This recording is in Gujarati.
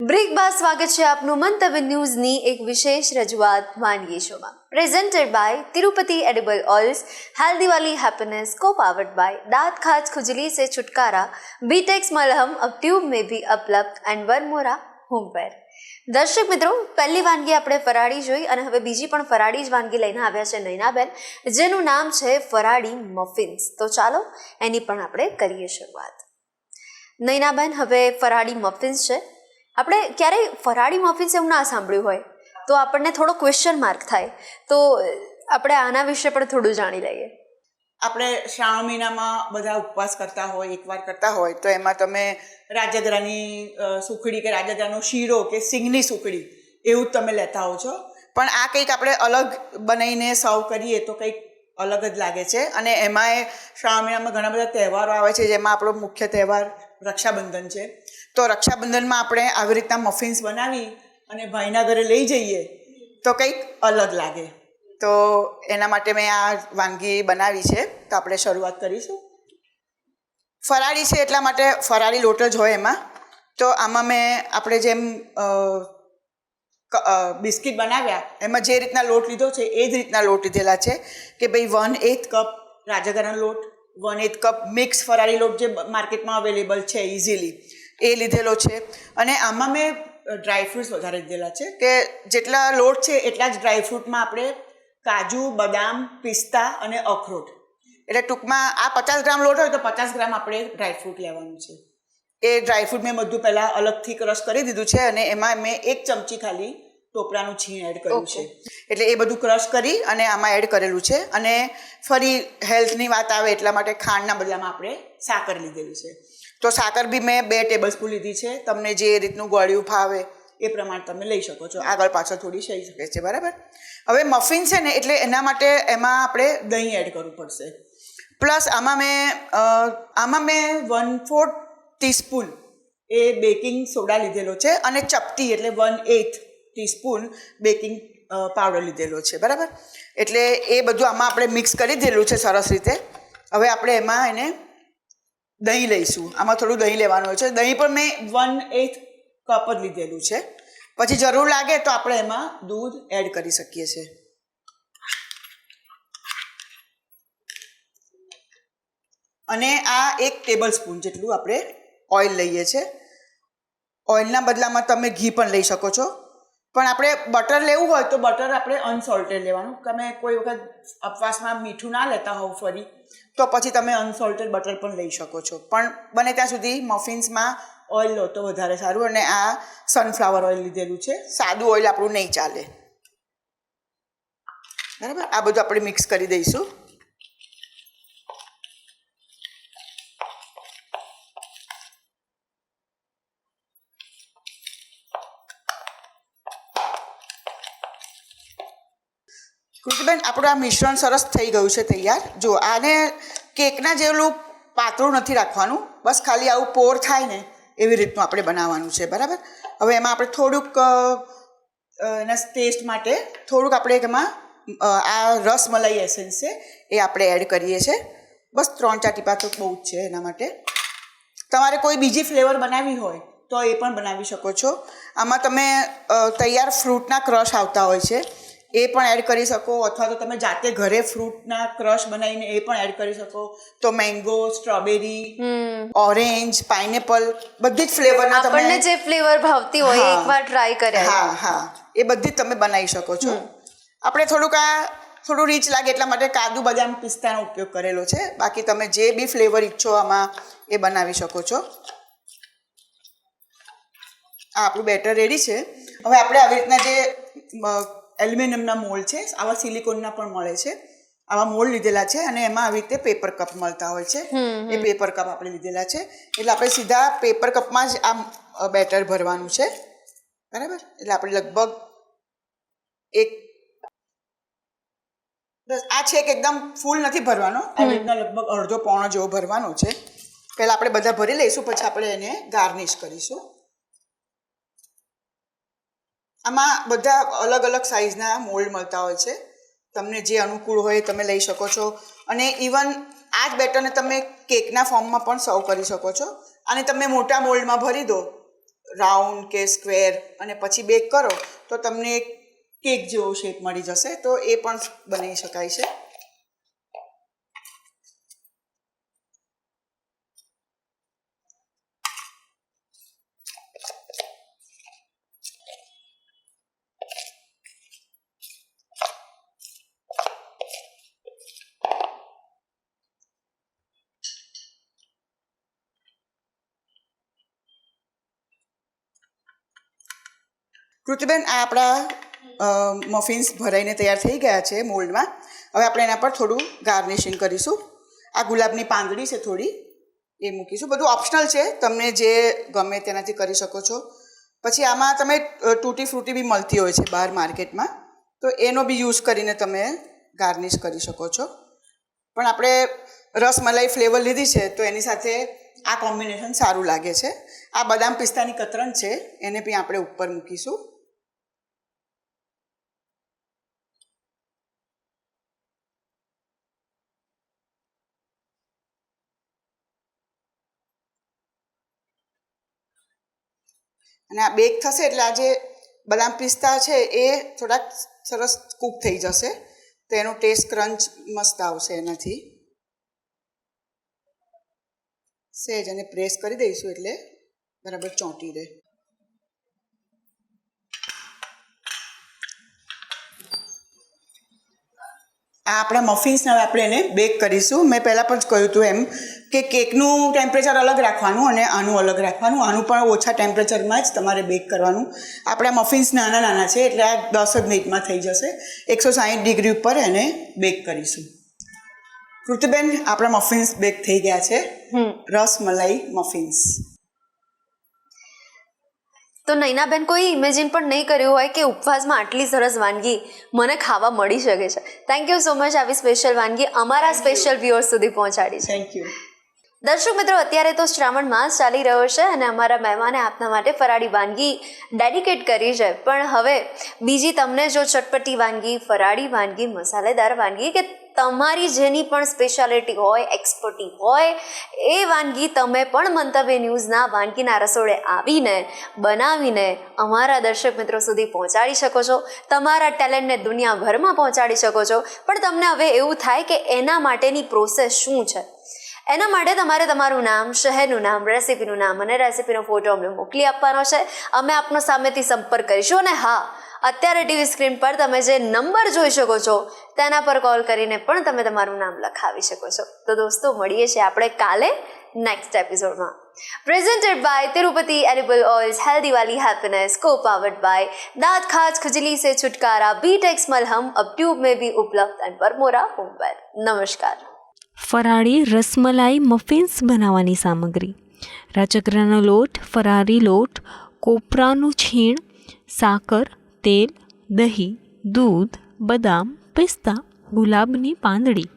બ્રેક બાદ સ્વાગત છે આપનું મંતવ્ય ન્યૂઝની એક વિશેષ રજૂઆત વાનગી શોમાં presented by Tirupati edible oils healthy वाली हैप्पीनेस को पावर्ड बाय दांत खाज खुजली से छुटकारा बीटेक्स मलहम अब ट्यूब में भी उपलब्ध एंड वरमोरा होमवेयर। દર્શક મિત્રો, પહેલી વાનગી આપણે ફરાળી જોઈ અને હવે બીજી પણ ફરાળી જ વાનગી લઈને આવ્યા છે નૈનાબેન, જેનું નામ છે ફરાળી મફિન્સ। તો ચાલો એની પણ આપણે કરીએ શરૂઆત। નૈનાબેન, હવે ફરાળી મફિન્સ છે, આપણે ક્યારેય ફરાળી મફિન્સ એવું ના સાંભળ્યું હોય તો આપણને થોડો ક્વેશ્ચન માર્ક થાય, તો આપણે આના વિશે પણ થોડું જાણી લઈએ। આપણે શ્રાવણ મહિનામાં બધા ઉપવાસ કરતા હોય, એકવાર કરતા હોય તો એમાં તમે રાજગરાની સુખડી કે રાજગરાનો શીરો કે સિંગની સુખડી એવું જ તમે લેતા હો છો, પણ આ કંઈક આપણે અલગ બનાવીને સર્વ કરીએ તો કંઈક અલગ જ લાગે છે। અને એમાંય શ્રાવણ મહિનામાં ઘણા બધા તહેવારો આવે છે, જેમાં આપણો મુખ્ય તહેવાર રક્ષાબંધન છે। તો રક્ષાબંધનમાં આપણે આવી રીતના મફિન્સ બનાવી અને ભાઈના ઘરે લઈ જઈએ તો કંઈક અલગ લાગે। તો એના માટે મેં આ વાનગી બનાવી છે, તો આપણે શરૂઆત કરીશું। ફરાળી છે એટલા માટે ફરાળી લોટ જ હોય એમાં। તો આમાં મેં આપણે જેમ બિસ્કિટ બનાવ્યા એમાં જે રીતના લોટ લીધો છે એ જ રીતના લોટ લીધેલા છે કે ભાઈ 1/8 કપ રાજગરાનો લોટ, 1/8 કપ મિક્સ ફરાળી લોટ જે માર્કેટમાં અવેલેબલ છે ઇઝીલી એ લીધેલો છે। અને આમાં મેં ડ્રાયફ્રૂટ્સ વધારે લીધેલા છે કે જેટલા લોટ છે એટલા જ ડ્રાયફ્રૂટમાં આપણે કાજુ, બદામ, પિસ્તા અને અખરોટ, એટલે ટૂંકમાં આ 50 ગ્રામ લોટ હોય તો 50 ગ્રામ આપણે ડ્રાયફ્રૂટ લેવાનું છે। એ ડ્રાયફ્રૂટ મેં બધું પહેલાં અલગથી ક્રશ કરી દીધું છે અને એમાં મેં 1 ચમચી ખાલી ટોપરાનું છીણ એડ કર્યું છે, એટલે એ બધું ક્રશ કરી અને આમાં એડ કરેલું છે। અને ફરી હેલ્થની વાત આવે એટલા માટે ખાંડના બદલામાં આપણે સાકર લીધેલી છે। તો સાકર બી મેં 2 ટેબલ સ્પૂન લીધી છે, તમને જે રીતનું ગળ્યું ફાવે એ પ્રમાણે તમે લઈ શકો છો, આગળ પાછળ થોડી થઈ શકે છે, બરાબર। હવે મફિન છે ને એટલે એના માટે એમાં આપણે દહીં એડ કરવું પડશે, પ્લસ આમાં મેં 1/4 ટીસ્પૂન એ બેકિંગ સોડા લીધેલો છે અને ચપટી એટલે 1/8 ટીસ્પૂન બેકિંગ પાવડર લીધેલો છે, બરાબર। એટલે એ બધું આમાં આપણે મિક્સ કરી દીધેલું છે સરસ રીતે। હવે આપણે એમાં એને દહીં લઈશું, આમાં થોડું દહીં લેવાનું હોય છે, દહીં પણ મેં 1/8 કપ જ લીધેલું છે, પછી જરૂર લાગે તો આપણે એમાં દૂધ એડ કરી શકીએ છીએ। અને આ 1 ટેબલ સ્પૂન જેટલું આપણે ઓઇલ લઈએ છીએ, ઓઇલના બદલામાં તમે ઘી પણ લઈ શકો છો, પણ આપણે બટર લેવું હોય તો બટર આપણે અનસોલ્ટેડ લેવાનું। તમે કોઈ વખત ઉપવાસમાં મીઠું ના લેતા હોવ ફરી તો પછી તમે અનસોલ્ટેડ બટર પણ લઈ શકો છો, પણ બને ત્યાં સુધી મફિન્સમાં ઓઇલ લો તો વધારે સારું। અને આ સનફ્લાવર ઓઇલ લીધેલું છે, સાદું ઓઇલ આપણું નહીં ચાલે, બરાબર। આ બધું આપણે મિક્સ કરી દઈશું। કૃતિબેન, આપણું આ મિશ્રણ સરસ થઈ ગયું છે તૈયાર। જો આને કેકના જેટલું પાતળું નથી રાખવાનું, બસ ખાલી આવું પોર થાય ને એવી રીતનું આપણે બનાવવાનું છે, બરાબર। હવે એમાં આપણે થોડુંક એના ટેસ્ટ માટે થોડુંક આપણે એમાં આ રસમલાઈ એસેન્સ છે એ આપણે એડ કરીએ છીએ, બસ 3-4 ટીપા તો બહુ જ છે એના માટે। તમારે કોઈ બીજી ફ્લેવર બનાવવી હોય તો એ પણ બનાવી શકો છો। આમાં તમે તૈયાર ફ્રૂટના ક્રશ આવતા હોય છે એ પણ એડ કરી શકો, અથવા તો તમે જાતે ઘરે ફ્રૂટના ક્રશ બનાવીને એ પણ એડ કરી શકો। તો મેંગો, સ્ટ્રોબેરી, ઓરેન્જ, પાઇનેપલ બધી જ ફ્લેવરના તમે આપણને જે ફ્લેવર ભાવતી હોય એકવાર ટ્રાય કરે, હા એ બધી જ તમે બનાવી શકો છો। આપણે થોડું રીચ લાગે એટલા માટે કાજુ, બદામ, પિસ્તાનો ઉપયોગ કરેલો છે, બાકી તમે જે બી ફ્લેવર ઈચ્છો આમાં એ બનાવી શકો છો। આ આપણું બેટર રેડી છે। હવે આપણે આવી રીતના જે એલ્યુમિનિયમના મોલ્ડ છે, આવા સિલિકોનના પણ મળે છે, આવા મોલ્ડ લીધેલા છે અને એમાં આવી રીતે પેપર કપ મળતા હોય છે, એ પેપર કપ આપણે લીધેલા છે, એટલે આપણે સીધા પેપર કપમાં જ આ બેટર ભરવાનું છે, બરાબર। એટલે આપણે લગભગ આ છે કે એકદમ ફૂલ નથી ભરવાનો, આવી રીતના લગભગ અડધો પોણો જેવો ભરવાનો છે। પહેલાં આપણે બધા ભરી લઈશું, પછી આપણે એને ગાર્નિશ કરીશું। આમાં બધા અલગ અલગ સાઇઝના મોલ્ડ મળતા હોય છે, તમને જે અનુકૂળ હોય તમે લઈ શકો છો। અને ઇવન આ જ બેટરને તમે કેકના ફોર્મમાં પણ સર્વ કરી શકો છો, અને તમે મોટા મોલ્ડમાં ભરી દો રાઉન્ડ કે સ્ક્વેર અને પછી બેક કરો તો તમને એક કેક જેવો શેપ મળી જશે. તો એ પણ બનાવી શકાય છે. કૃતિબેન, આ આપણા મફિન્સ ભરાઈને તૈયાર થઈ ગયા છે મોલ્ડમાં. હવે આપણે એના પર થોડું ગાર્નિશિંગ કરીશું. આ ગુલાબની પાંદડી છે થોડી, એ મૂકીશું. બધું ઓપ્શનલ છે, તમને જે ગમે તેનાથી કરી શકો છો. પછી આમાં તમે તૂટી ફ્રૂટી બી મળતી હોય છે બહાર માર્કેટમાં, તો એનો બી યુઝ કરીને તમે ગાર્નિશ કરી શકો છો. પણ આપણે રસમલાઈ ફ્લેવર લીધી છે તો એની સાથે આ કોમ્બિનેશન સારું લાગે છે. આ બદામ પિસ્તાની કતરણ છે, એને બી આપણે ઉપર મૂકીશું. અને આ બેક થશે એટલે આ જે બદામ પિસ્તા છે એ થોડાક સરસ કૂક થઈ જશે, તો એનો ટેસ્ટ ક્રંચ મસ્ત આવશે એનાથી. સહેજ અને પ્રેસ કરી દઈશું એટલે બરાબર ચોંટી રહે. આ આપણા મફિન્સને હવે આપણે એને બેક કરીશું. મેં પહેલાં પણ કહ્યું હતું એમ કે કેકનું ટેમ્પરેચર અલગ રાખવાનું અને આનું અલગ રાખવાનું. આનું પણ ઓછા ટેમ્પરેચરમાં જ તમારે બેક કરવાનું. આપણા મફિન્સ નાના નાના છે એટલે આ 10 જ મિનિટમાં થઈ જશે. 160 ડિગ્રી ઉપર એને બેક કરીશું. કૃતિબેન, આપણા મફિન્સ બેક થઈ ગયા છે, રસમલાઈ મફિન્સ. તો નૈનાબેન, કોઈ ઇમેજિન પણ નહીં કર્યું હોય કે ઉપવાસમાં આટલી સરસ વાનગી મને ખાવા મળી શકે છે. થેન્ક યુ સો મચ આવી સ્પેશિયલ વાનગી અમારા સ્પેશિયલ વ્યુઅર્સ સુધી પહોંચાડી છે. Thank you. દર્શક મિત્રો, અત્યારે તો શ્રાવણ માસ ચાલી રહ્યો છે અને અમારા મહેમાને આપના માટે ફરાળી વાનગી ડેડિકેટ કરી છે. પણ હવે બીજી તમને જો ચટપટી વાનગી, ફરાળી વાનગી, મસાલેદાર વાનગી કે તમારી જેની પણ સ્પેશિયાલિટી હોય, એક્સપર્ટી હોય, એ વાનગી તમે પણ મંતવ્ય ન્યૂઝના વાનગીના રસોડે આવીને બનાવીને અમારા દર્શક મિત્રો સુધી પહોંચાડી શકો છો. તમારા ટેલેન્ટને દુનિયાભરમાં પહોંચાડી શકો છો. પણ તમને હવે એવું થાય કે એના માટેની પ્રોસેસ શું છે. એના માટે તમારે તમારું નામ, શહેરનું નામ, રેસિપીનું નામ અને રેસિપીનો ફોટો અમને મોકલી આપવાનો છે. અમે આપનો સામેથી સંપર્ક કરીશું. અને હા, અત્યારે ટીવી સ્ક્રીન પર તમે જે નંબર જોઈ શકો છો તેના પર કોલ કરીને પણ તમે તમારું નામ લખાવી શકો છો. તો દોસ્તો, મળીએ છીએ આપણે કાલે નેક્સ્ટ એપિસોડમાં. Presented by Tirupati edible oils, healthy वाली हैप्पीनेस, को पावर्ड बाय दांत खाज खुजली से छुटकारा, बीटेक्स मलहम अब ट्यूब में भी उपलब्ध एंड बरमोरा होमवेयर. नमस्कार. ફરાળી રસમલાઈ મફિન્સ બનાવવાની સામગ્રી: રાજગરાનો લોટ, ફરારી લોટ, કોપરાનું છીણ, સાકર, તેલ, દહીં, દૂધ, બદામ, પિસ્તા, ગુલાબની પાંદડી.